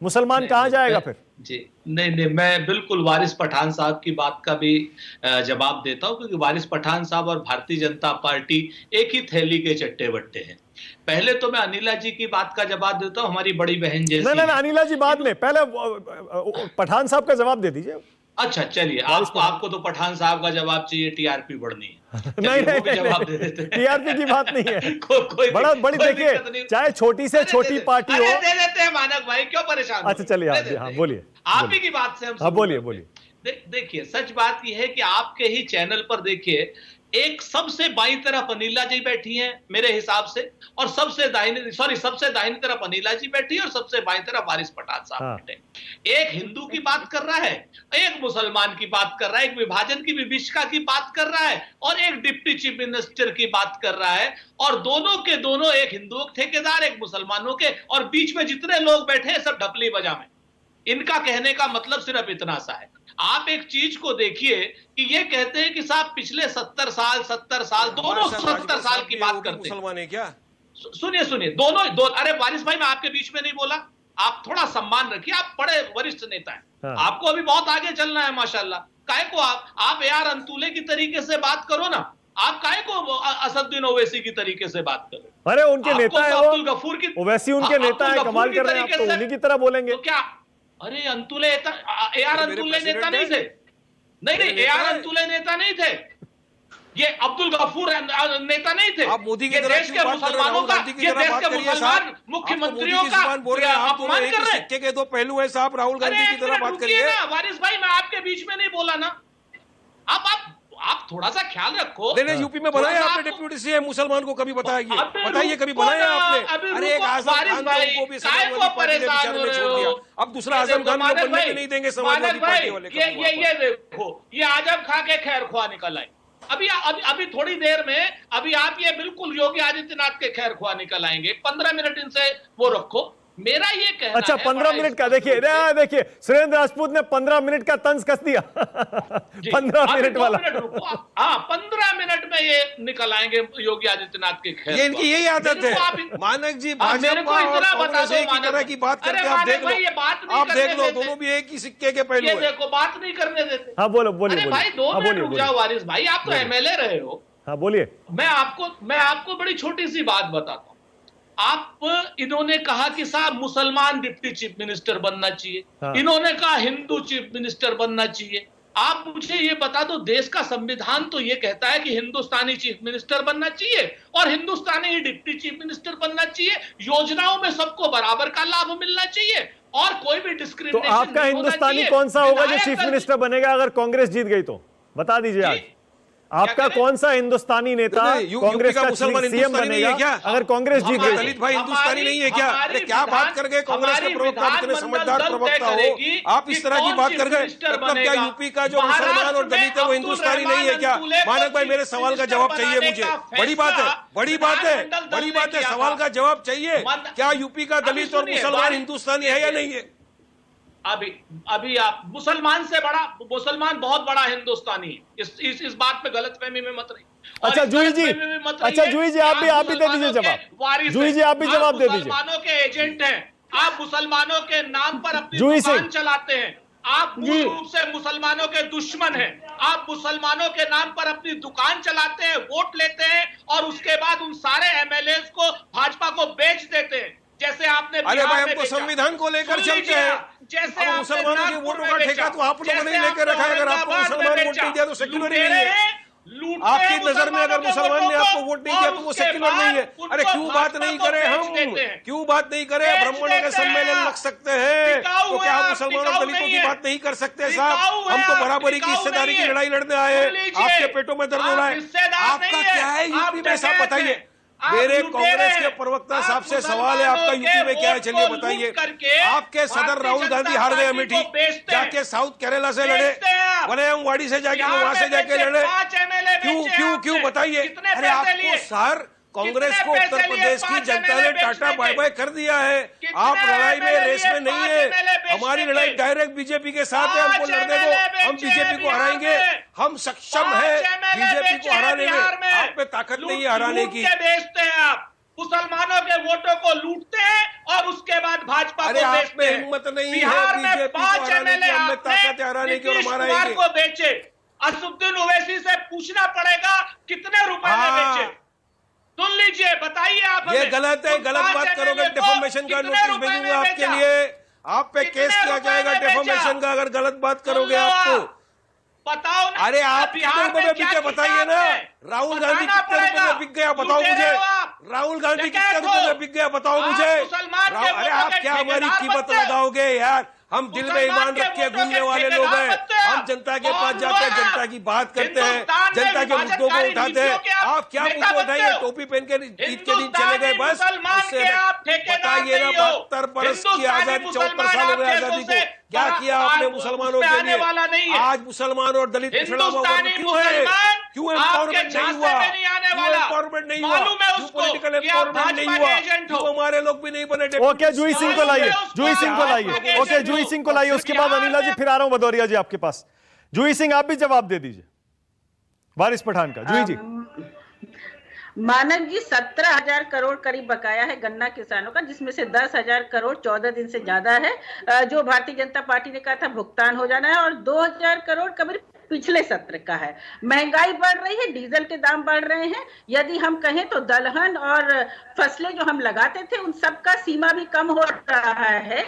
Speaker 1: मुसलमान कहां जाएगा फिर?
Speaker 2: जी नहीं, मैं बिल्कुल वारिस पठान साहब की बात का भी जवाब देता हूं, क्योंकि वारिस पठान साहब और भारतीय जनता पार्टी एक ही थैली के चट्टे बट्टे हैं। पहले तो मैं अनिला जी की बात का जवाब देता हूं, हमारी बड़ी बहन जैसी।
Speaker 1: नहीं, अनिला जी बाद में, पहले पठान साहब का जवाब दे दीजिए।
Speaker 2: अच्छा चलिए, आपको तो पठान साहब का जवाब चाहिए, टीआरपी बढ़नी है।
Speaker 1: नहीं,
Speaker 2: जवाब दे देते हैं।
Speaker 1: टीआरपी की बात नहीं है।
Speaker 2: कोई
Speaker 1: बड़ी देखिए, चाहे छोटी से छोटी पार्टी हो,
Speaker 2: दे देते हैं मानक भाई, क्यों परेशान?
Speaker 1: अच्छा चलिए, हाँ बोलिए,
Speaker 2: आप ही की बात से हम
Speaker 1: बोलिए।
Speaker 2: देखिए, सच बात यह है कि आपके ही चैनल पर देखिए, एक सबसे बाईं तरफ अनिला जी बैठी हैं मेरे हिसाब से, और सबसे दाहिनी तरफ अनिला जी बैठी है, और सबसे बाईं तरफ वारिस पठान साहब बैठे। एक हिंदू की बात कर रहा है, एक मुसलमान की बात कर रहा है, एक विभाजन की विभीषिका की बात कर रहा है, और एक डिप्टी चीफ मिनिस्टर की बात कर रहा है। और दोनों के दोनों, एक हिंदुओं के ठेकेदार, एक मुसलमानों के, और बीच में जितने लोग बैठे हैं सब ढपली बजा में। इनका कहने का मतलब सिर्फ इतना सा है। आप एक चीज को देखिए कि ये कहते हैं कि साहब पिछले 70 साल दोनों 70 साल की बात करते हैं।
Speaker 7: मुसलमान है क्या?
Speaker 2: सुनिए, दोनों अरे वारिस भाई, मैं आपके बीच में नहीं बोला, आप थोड़ा सम्मान रखिए, आप बड़े वरिष्ठ नेता हैं, आपको अभी बहुत आगे चलना है माशाल्लाह। काहे को आप यार अंतुले की तरीके से बात करो ना, आप काहे को असदुद्दीन ओवैसी की तरीके से बात करो?
Speaker 1: अरे उनके नेता है
Speaker 2: अब्दुल गफूर की,
Speaker 1: ओवैसी उनके नेता है, कमाल कर रहे हैं आप, तो उन्हीं की तरह बोलेंगे
Speaker 2: तो क्या? अरे अंतुले AR अंतुले नेता नहीं थे, नहीं AR अंतुले नेता नहीं थे, ये अब्दुल गफूर नेता नहीं थे।
Speaker 7: आप मोदी की
Speaker 2: देश के मुसलमानों का, ये देश के मुसलमान मुख्यमंत्रियों का अपमान कर रहे हैं।
Speaker 7: सिक्के के 2 पहलू है साहब, राहुल गांधी की तरह बात करिए
Speaker 2: ना। वारिस भाई, मैं आपके बीच में नहीं बोला ना, आप थोड़ा सा ख्याल रखो।
Speaker 7: नहीं, यूपी में बनाया आपने डिप्टी सीएम, मुसलमान को कभी बताइए कभी बनाया आपने? अरे एक आजम खान को भी समाजवादी पार्टी ने विचार में छोड़ दिया, अब दूसरा आजम खान को बनने नहीं देंगे समाजवादी पार्टी वाले।
Speaker 2: ये देखो, ये आजम खां के खैर ख्वाह निकल आए, अभी थोड़ी देर में अभी आप ये बिल्कुल योगी आदित्यनाथ के खैर खुआ निकल आएंगे। 15 मिनट इनसे वो रखो। मेरा ये कहना
Speaker 1: अच्छा,
Speaker 2: है
Speaker 1: 15 मिनट का देखिए सुरेंद्र राजपूत ने 15 मिनट का तंज कस दिया। 15 मिनट वाला।
Speaker 2: हाँ, 15 मिनट में ये निकल आएंगे योगी आदित्यनाथ के खैर।
Speaker 7: ये इनकी यही आदत है मानक जी, भाजपा और कांग्रेस एक ही तरह की बात करके आप देख लो, आप देख लो, दोनों भी एक ही सिक्के के पहलू हैं।
Speaker 2: देखो, बात नहीं करने देते।
Speaker 1: हाँ बोलिए
Speaker 2: अरे भाई 2 मिनट रुक जाओ वारिस भाई, आप तो एमएलए रहे हो।
Speaker 1: हाँ बोलिए।
Speaker 2: मैं आपको बड़ी छोटी सी बात बताता हूँ। इन्होंने कहा कि साहब मुसलमान डिप्टी चीफ मिनिस्टर बनना चाहिए।
Speaker 1: हाँ।
Speaker 2: इन्होंने कहा हिंदू चीफ मिनिस्टर बनना चाहिए। आप मुझे ये बता दो, देश का संविधान तो ये कहता है कि हिंदुस्तानी चीफ मिनिस्टर बनना चाहिए और हिंदुस्तानी ही डिप्टी चीफ मिनिस्टर बनना चाहिए। योजनाओं में सबको बराबर का लाभ मिलना चाहिए और कोई भी डिस्क्रिमिनेशन।
Speaker 1: तो आपका हिंदुस्तानी कौन सा होगा जो चीफ मिनिस्टर बनेगा अगर कांग्रेस जीत गई तो? बता दीजिए आज आपका कौन सा हिंदुस्तानी नेता कांग्रेस का सीएम बनेगा अगर कांग्रेस जीत गई?
Speaker 7: दलित भाई हिंदुस्तानी नहीं है क्या? अरे क्या बात कर गए कांग्रेस के प्रवक्ता, इतने समझदार प्रवक्ता हो आप, इस तरह की बात कर गए? मतलब क्या यूपी का जो मुसलमान और दलित है वो हिंदुस्तानी नहीं है क्या? मानक भाई मेरे सवाल का जवाब चाहिए मुझे। बड़ी बात है, बड़ी बात है, बड़ी बात है, सवाल का जवाब चाहिए। क्या यूपी का दलित और मुसलमान हिंदुस्तानी है या नहीं है?
Speaker 2: अभी आप मुसलमान बहुत बड़ा हिंदुस्तानी है। इस बात पे गलतफहमी में मत रहिए।
Speaker 1: अच्छा जूही जी, आप भी दे दीजिए जवाब। जूही जी आप भी जवाब दे दीजिए।
Speaker 2: मुसलमानों के एजेंट हैं आप, मुसलमानों के नाम पर अपनी दुकान चलाते हैं आप, मूल रूप से मुसलमानों के दुश्मन हैं आप। मुसलमानों के नाम पर अपनी दुकान चलाते हैं, वोट लेते हैं और उसके बाद उन सारे एमएलए को भाजपा को बेच देते हैं, जैसे आपने।
Speaker 7: अरे भाई हम तो संविधान को लेकर चलते हैं।
Speaker 2: जैसे
Speaker 7: मुसलमानों के वोटों का ठेका तो आप लोगों ने ही लेकर रखा है। अगर आपको मुसलमान वोट नहीं दिया तो सेक्युलर ही नहीं है। आपकी नजर में अगर मुसलमान ने आपको वोट नहीं दिया तो वो सेक्युलर नहीं है। अरे क्यों बात नहीं करें हम, क्यों बात नहीं करें? ब्राह्मणों के सम्मेलन लग सकते हैं तो क्या हम मुसलमान और दलितों की बात नहीं कर सकते साहब? हम तो बराबरी की हिस्सेदारी की लड़ाई लड़ने आए। आपके पेटों में दर्द हो रहा है, आपका क्या है यूपी में साहब बताइए। मेरे कांग्रेस के प्रवक्ता साहब से सवाल है, आपका यूपी में क्या है चलिए बताइए। आपके सदर राहुल गांधी हार गए अमेठी, जाके साउथ केरला से लड़े, वलयमवाड़ी से जाके वहां से जाके लड़े। क्यों बताइए? अरे आपको सर कांग्रेस को उत्तर प्रदेश की जनता ने टाटा बाय बाय कर दिया है। आप लड़ाई में रेस में नहीं है। हमारी लड़ाई डायरेक्ट बीजेपी के साथ है। हमको लड़ने दो, हम बीजेपी को हराएंगे। हम सक्षम है बीजेपी को हराने में। आप में ताकत नहीं है हराने की।
Speaker 2: बेचते हैं आप, मुसलमानों के वोटों को लूटते हैं और उसके बाद भाजपा को बेचते हैं।
Speaker 7: हिम्मत नहीं है
Speaker 2: बिहार में
Speaker 7: बीजेपी को
Speaker 2: 5
Speaker 7: हराने की,
Speaker 2: एमएलए
Speaker 7: हम में ताकत है हराने की और हमारा
Speaker 2: को बेचे। असदुद्दीन ओवैसी से पूछना पड़ेगा कितने रुपए में बेचे। सुन लीजिए, बताइए आप।
Speaker 7: ये गलत है, गलत बात करोगे डिफॉर्मेशन का नोटिस भेजूंगा आपके लिए। आप पे केस किया जाएगा डिफॉर्मेशन का अगर गलत बात करोगे आपको।
Speaker 2: बताओ ना।
Speaker 7: अरे आप कितने रुपए में बिके बताइए ना। राहुल गांधी कितने रुपए में बिक गया बताओ मुझे। राहुल गांधी कितने रुपए में बिक गया बताओ मुझे। अरे आप क्या हमारी कीमत लगाओगे यार? हम दिल में ईमान रख के घूमने वाले लोग हैं। हम जनता के पास जाते हैं, जनता की बात करते हैं, जनता के मुद्दों को उठाते हैं। आप क्या मुद्दे उठाएंगे? टोपी पहन के ईद के दिन चले गए बस। उससे बताइए ना 72 बरस की आजादी, 74 साल हो गए आजादी को, क्या किया आपने मुसलमानों के लिए? आज मुसलमान और दलित पिछड़ा हुआ क्यों है? क्यों एम्पावरमेंट नहीं हुआ? क्यों एम्पावरमेंट नहीं हुआ? क्यों पॉलिटिकल एम्पावरमेंट नहीं हुआ? क्यों हमारे लोग भी नहीं बने?
Speaker 1: ओके जूही सिंह को लाइए, जूही सिंह को लाइए। ओके जूही सिंह को लाइए, उसके बाद अनिला जी, फिर आ रहा हूं भदौरिया जी आपके पास। जूही सिंह आप भी जवाब दे दीजिए वारिस पठान का। जूही जी।
Speaker 5: मानक जी 17,000 करोड़ करीब बकाया है गन्ना किसानों का, जिसमें से 10,000 करोड़ 14 दिन से ज्यादा है जो भारतीय जनता पार्टी ने कहा था भुगतान हो जाना है, और 2,000 करोड़ करीब पिछले सत्र का है। महंगाई बढ़ रही है, डीजल के दाम बढ़ रहे हैं। यदि हम कहें तो दलहन और फसलें जो हम लगाते थे उन सब का सीमा भी कम हो रहा है।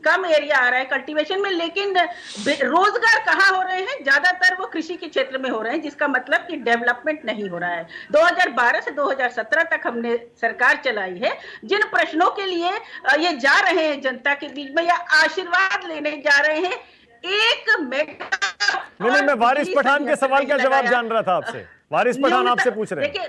Speaker 5: कम एरिया आ रहा है कल्टीवेशन में, लेकिन रोजगार कहाँ हो रहे हैं? ज्यादातर वो कृषि के क्षेत्र में हो रहे हैं, जिसका मतलब कि डेवलपमेंट नहीं हो रहा है। 2012 से 2017 तक हमने सरकार चलाई है। जिन प्रश्नों के लिए ये जा रहे हैं जनता के बीच में या आशीर्वाद लेने जा रहे हैं, एक
Speaker 1: नहीं, मैं वारिस पठान के सवाल का जवाब जान रहा था आपसे। वारिस पठान आपसे पूछ रहे हैं।
Speaker 5: देखिए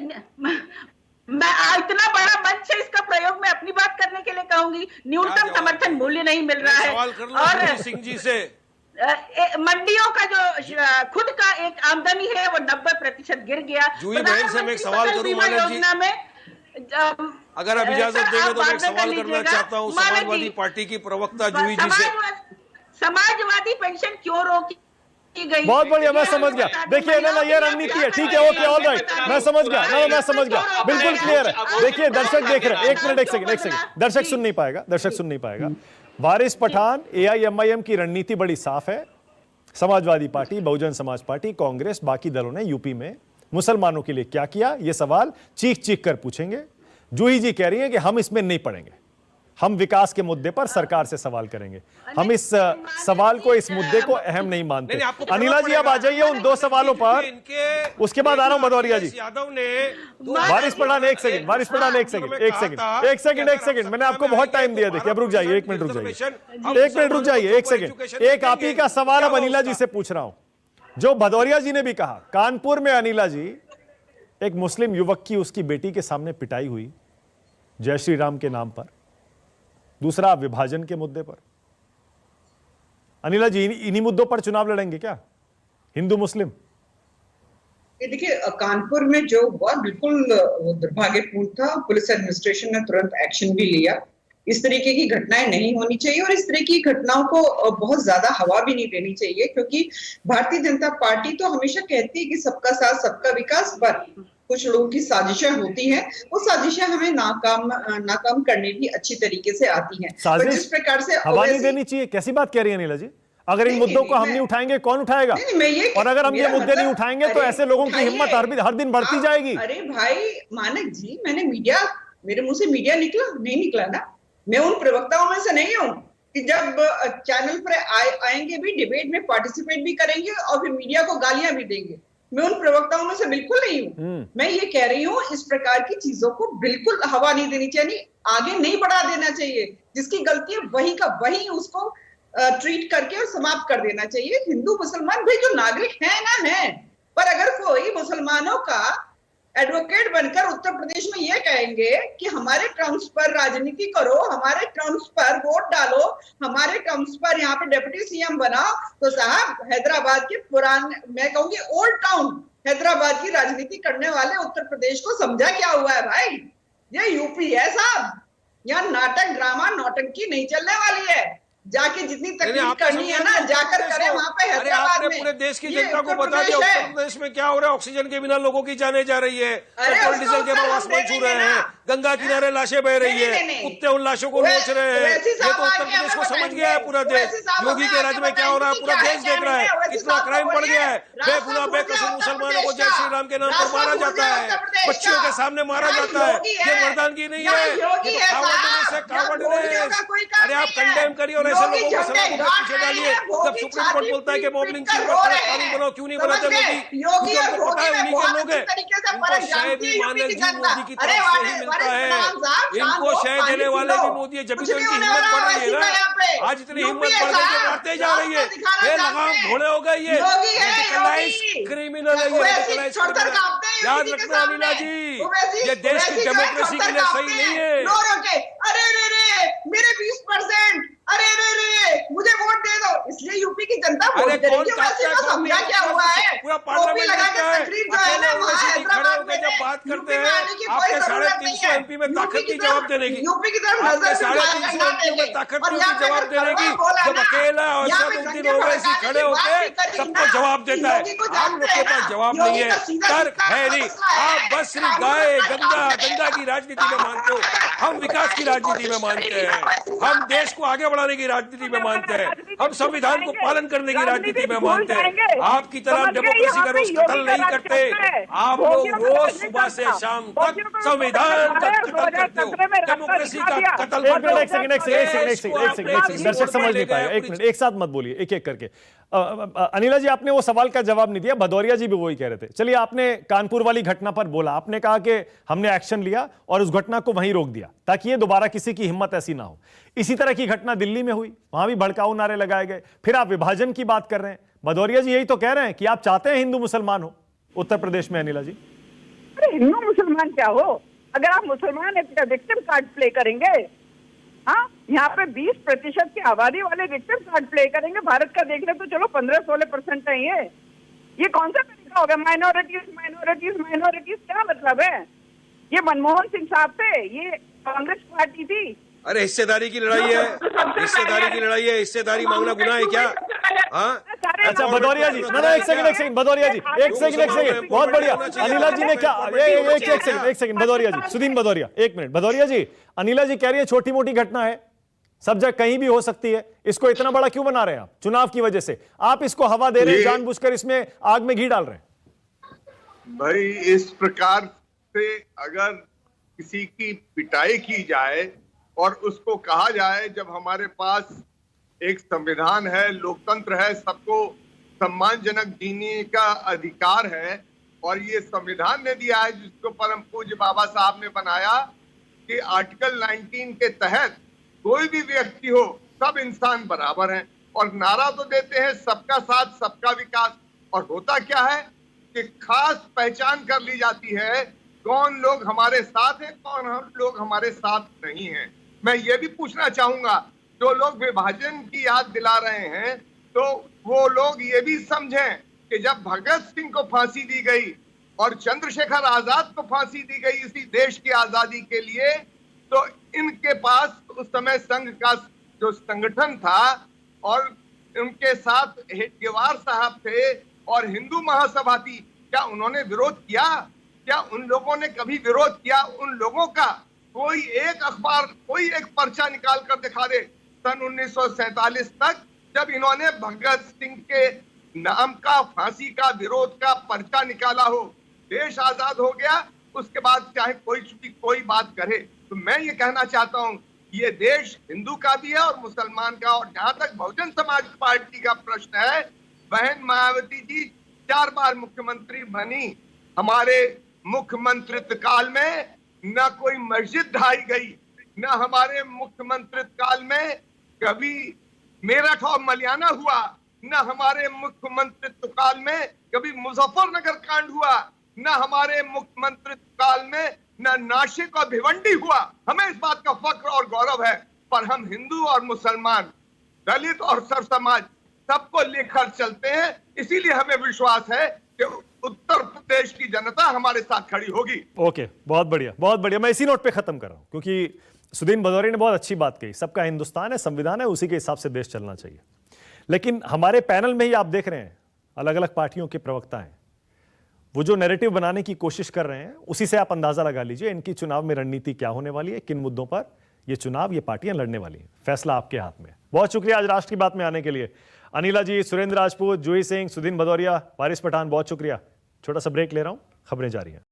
Speaker 5: मैं इतना बड़ा मंच है, इसका प्रयोग मैं अपनी बात करने के लिए कहूंगी। न्यूनतम समर्थन मूल्य नहीं मिल रहा है।
Speaker 7: सवाल कर लो सिंह जी से।
Speaker 5: मंडियों का जो खुद का एक आमदनी है वो 90% गिर गया।
Speaker 7: जूही बहन से मैं एक सवाल करूं मानक जी, अगर आप इजाजत देंगे तो मैं एक सवाल करना चाहता हूं समाजवादी पार्टी की प्रवक्ता जूही जी से।
Speaker 5: समाजवादी पेंशन क्यों रोकी गई?
Speaker 1: बहुत बढ़िया, मैं समझ गया। देखिए ना, ये रणनीति है, ठीक है, ओके, ऑल राइट, मैं समझ गया, ना मैं समझ गया, बिल्कुल क्लियर है। देखिए दर्शक देख रहे हैं, एक मिनट, एक सेकंड, दर्शक सुन नहीं पाएगा। वारिस पठान, AIMIM की रणनीति बड़ी साफ है। समाजवादी पार्टी, बहुजन समाज पार्टी, कांग्रेस, बाकी दलों ने यूपी में मुसलमानों के लिए क्या किया, यह सवाल चीख चीख कर पूछेंगे। जूही जी कह रही हैं कि हम इसमें नहीं पड़ेंगे, हम विकास के मुद्दे पर सरकार से सवाल करेंगे। हम इस सवाल को, इस मुद्दे को अहम नहीं मानते। अनिला जी आप आ जाइए उन दो सवालों पर, उसके बाद आ रहा हूं भदौरिया जी।
Speaker 7: यादव ने
Speaker 1: वारिस पठान एक सेकंड, मैंने आपको बहुत टाइम दिया। देखिए अब रुक जाइए, एक मिनट रुक जाइए, एक सेकंड। एक आप ही का सवाल अब अनिला जी से पूछ रहा हूं, जो भदौरिया जी ने भी कहा। कानपुर में अनिला जी, एक मुस्लिम युवक की उसकी बेटी के सामने पिटाई हुई जय श्री राम के नाम पर, दूसरा विभाजन के मुद्दे पर। अनिला जी इन्हीं मुद्दों पर चुनाव लड़ेंगे क्या, हिंदू मुस्लिम?
Speaker 3: देखिए कानपुर में जो हुआ बिल्कुल दुर्भाग्यपूर्ण था। पुलिस एडमिनिस्ट्रेशन ने तुरंत एक्शन भी लिया। इस तरीके की घटनाएं नहीं होनी चाहिए और इस तरह की घटनाओं को बहुत ज्यादा हवा भी नहीं देनी चाहिए, क्योंकि भारतीय जनता पार्टी तो हमेशा कहती है कि सबका साथ सबका विकास, पर कुछ लोगों की साजिशें होती हैं। वो साजिशें हमें नाकाम करने भी अच्छी तरीके से आती हैं।
Speaker 1: साजिश
Speaker 3: जिस प्रकार से
Speaker 1: हवा नहीं देनी चाहिए, कैसी बात कह रही है नीला जी? अगर इन मुद्दों को हम नहीं उठाएंगे कौन उठाएगा? और अगर हम ये मुद्दे नहीं उठाएंगे तो ऐसे लोगों की हिम्मत हर दिन बढ़ती जाएगी।
Speaker 3: अरे भाई मानक जी, मेरे मुंह से मीडिया नहीं निकला ना। मैं उन प्रवक्ताओं में से नहीं हूँ कि जब चैनल पर आएंगे भी, डिबेट में पार्टिसिपेट भी करेंगे और फिर मीडिया को गालियां भी देंगे। मैं उन प्रवक्ताओं में से बिल्कुल नहीं हूँ। मैं ये कह रही हूँ, इस प्रकार की चीजों को बिल्कुल हवा नहीं देनी चाहिए, आगे नहीं बढ़ा देना चाहिए। जिसकी गलती है वही का वही उसको ट्रीट करके और समाप्त कर देना चाहिए। हिंदू मुसलमान भाई जो नागरिक है ना है, पर अगर कोई मुसलमानों का एडवोकेट बनकर उत्तर प्रदेश में ये कहेंगे कि हमारे टर्म्स पर राजनीति करो, हमारे टर्म्स पर वोट डालो, हमारे टर्म्स पर यहाँ पे डिप्टी CM बनाओ, तो साहब हैदराबाद के पुराने, मैं कहूंगी ओल्ड टाउन हैदराबाद की राजनीति करने वाले उत्तर प्रदेश को समझा क्या हुआ है भाई? ये यूपी है साहब, यहाँ नाटक ड्रामा नौटंकी नहीं चलने वाली है। जाके जितनी तकलीफ करनी है ना, जाकर करें वहां पे हैदराबाद में।
Speaker 7: पूरे देश की जनता को बता दिया उत्तर प्रदेश में क्या हो रहा है। ऑक्सीजन के बिना लोगों की जाने जा रही है, पेट्रोल डीजल के भाव आसमान छू रहे हैं, गंगा किनारे लाशें बह रही है, कुत्ते उन लाशों को नोच रहे हैं। ये तो उत्तर प्रदेश को समझ गया है पूरा देश। योगी के राज्य में क्या हो रहा है पूरा देश देख रहा है। कितना क्राइम बढ़ गया है, बेगुनाह बेकसूर मुसलमानों को जय श्री राम के नाम पर मारा जाता है, बच्चियों के सामने मारा जाता है। ये मर्दानगी नहीं है, अरे आप कंडेम करिए और ऐसे लोगों को सलाह पीछे डालिए। जब सुप्रीम कोर्ट बोलता है कि मॉबलिंग की कानून बनाओ, क्यों नहीं बनाते मोदी? क्योंकि उनको पता है उन्हीं के लोग हैं। इनको शय भी मानक जी मोदी की तरफ से ही मिलता है। इनको शय देने वाले भी मोदी है, जब भी तो इनकी हिम्मत बढ़ रही है ना। आज इतनी हिम्मत बढ़ गई कि बढ़ते जा रही है। ये लगाम घोड़े हो गई है, क्रिमिनल है ये। याद रखना अनिला जी, ये देश की डेमोक्रेसी के लिए सही नहीं है।
Speaker 3: अरे मेरे 20%, अरे मुझे वोट दे दो, इसलिए यूपी की जनता वोट करेगी। समझा क्या हुआ है?
Speaker 7: पूरा पार्लियामेंट जब बात करते हैं आपके 350 MP में ताकत की जवाब देने की,
Speaker 3: यूपी की तरफ
Speaker 7: आपके 350 MP में ताकत की जवाब देने की। जब अकेला और सदुद्दीन ओवैसी खड़े होकर सबको जवाब देता है, आप लोग के पास जवाब नहीं है, तर्क है नहीं। आप बस सिर्फ गाय गंगा की राजनीति में मानते हो। हम विकास की राजनीति में मानते हैं, हम देश को आगे बढ़ाने की राजनीति में मानते हैं, हम संविधान को पालन करने की राजनीति में मानते हैं। आपकी तरह डेमोक्रेसी का रोज कत्ल नहीं करते। आप लोग रोज सुबह से शाम तक संविधान का कत्ल करते हो, डेमोक्रेसी का कत्ल करते हो।
Speaker 1: एक सेकंड, दर्शक समझ नहीं पाएगा। एक मिनट, एक साथ मत बोलिए, एक एक करके। अनिला जी आपने वो सवाल का जवाब नहीं दिया, भदौरिया जी भी वही कह रहे थे। चलिए, आपने कानपुर वाली घटना पर बोला, आपने कहा कि हमने एक्शन लिया और उस घटना को वहीं रोक दिया ताकि ये दोबारा किसी की हिम्मत ऐसी ना हो। इसी तरह की घटना दिल्ली में हुई, वहां भी भड़काऊ नारे लगाए गए। फिर आप विभाजन की बात कर रहे हैं। भदौरिया जी यही तो कह रहे हैं कि आप चाहते हैं हिंदू मुसलमान हो उत्तर प्रदेश में। अनिला जी,
Speaker 4: अरे हिंदू मुसलमान क्या हो? अगर आप मुसलमान है तो विक्टिम कार्ड प्ले करेंगे? हाँ, यहाँ पे 20% की आबादी वाले इलेक्शन कार्ड प्ले करेंगे। भारत का देख ले तो चलो 15-16% है ये कौन सा तरीका होगा? माइनॉरिटीज माइनॉरिटीज माइनॉरिटीज, क्या मतलब है? ये मनमोहन सिंह साहब थे, ये कांग्रेस पार्टी थी।
Speaker 7: अरे हिस्सेदारी की लड़ाई है, हिस्सेदारी की लड़ाई है, हिस्सेदारी मांगना गुनाह है क्या? हाँ,
Speaker 1: अच्छा भदौरिया जी, एक सेकंड भदौरिया जी, एक सेकंड, बहुत बढ़िया। अनिला जी ने क्या, एक सेकंड भदौरिया जी, सुदीन भदौरिया, 1 मिनट। भदौरिया जी, अनिला जी कह रही है छोटी मोटी घटना है, सब जगह कहीं भी हो सकती है, इसको इतना बड़ा क्यों बना रहे हैं आप? चुनाव की वजह से आप इसको हवा दे रहे हैं, जानबूझकर इसमें आग में घी डाल रहे हैं।
Speaker 6: भाई इस प्रकार से अगर किसी की पिटाई की जाए और उसको कहा जाए, जब हमारे पास एक संविधान है, लोकतंत्र है, सबको सम्मानजनक जीने का अधिकार है, और ये संविधान ने दिया है जिसको परम पूज्य बाबा साहब ने बनाया कि आर्टिकल 19 के तहत कोई भी व्यक्ति हो, सब इंसान बराबर हैं, और नारा तो देते हैं सबका साथ सबका विकास, और होता क्या है कि खास पहचान कर ली जाती है कौन लोग हमारे साथ हैं, कौन हम लोग हमारे साथ नहीं हैं। मैं ये भी पूछना चाहूंगा, जो लोग विभाजन की याद दिला रहे हैं, तो वो लोग ये भी समझें कि जब भगत सिंह को फांसी दी गई और चंद्रशेखर आजाद को फांसी दी गई इसी देश की आजादी के लिए, तो इनके पास उस समय संघ का जो संगठन था और उनके साथ हेडगेवार साहब थे और हिंदू महासभा थी, क्या उन्होंने विरोध किया? क्या उन लोगों ने कभी विरोध किया? उन लोगों का कोई एक अखबार, कोई एक पर्चा निकाल कर दिखा दे सन 1947 तक, जब इन्होंने भगत सिंह के नाम का फांसी का विरोध का पर्चा निकाला हो। देश आजाद हो गया, उसके बाद चाहे कोई बात करे। तो मैं ये कहना चाहता हूँ, ये देश हिंदू का भी है और मुसलमान का। और जहां तक बहुजन समाज पार्टी का प्रश्न है, बहन मायावती जी 4 बार मुख्यमंत्री बनी, हमारे मुख्यमंत्रित्व काल में न कोई मस्जिद ढाई गई, न हमारे मुख्यमंत्रित्व काल में कभी मेरठ और मलियाना हुआ, न हमारे मुख्यमंत्रित्व काल में कभी मुजफ्फरनगर कांड हुआ, न हमारे मुख्यमंत्रित्व काल में न नासिक और भिवंडी हुआ। हमें इस बात का फक्र और गौरव है, पर हम हिंदू और मुसलमान, दलित और सर समाज सबको लेकर चलते हैं। इसीलिए हमें विश्वास है कि उत्तर प्रदेश की जनता हमारे साथ खड़ी होगी।
Speaker 1: ओके, बहुत बढ़िया, बहुत बढ़िया। मैं इसी नोट पे खत्म कर रहा हूं, क्योंकि सुदीन भदौरिया ने बहुत अच्छी बात कही। सबका हिंदुस्तान है, संविधान है, उसी के हिसाब से देश चलना चाहिए। लेकिन हमारे पैनल में ही आप देख रहे हैं अलग अलग पार्टियों के प्रवक्ता हैं, वो जो नैरेटिव बनाने की कोशिश कर रहे हैं, उसी से आप अंदाजा लगा लीजिए इनकी चुनाव में रणनीति क्या होने वाली है, किन मुद्दों पर ये चुनाव, ये पार्टियां लड़ने वाली हैं। फैसला आपके हाथ में। बहुत शुक्रिया आज राष्ट्र की बात में आने के लिए। अनिला जी, सुरेंद्र राजपूत, जूही सिंह, सुदीन भदौरिया, पारिस पठान, बहुत शुक्रिया। छोटा सा ब्रेक ले रहा हूं, खबरें जारी हैं।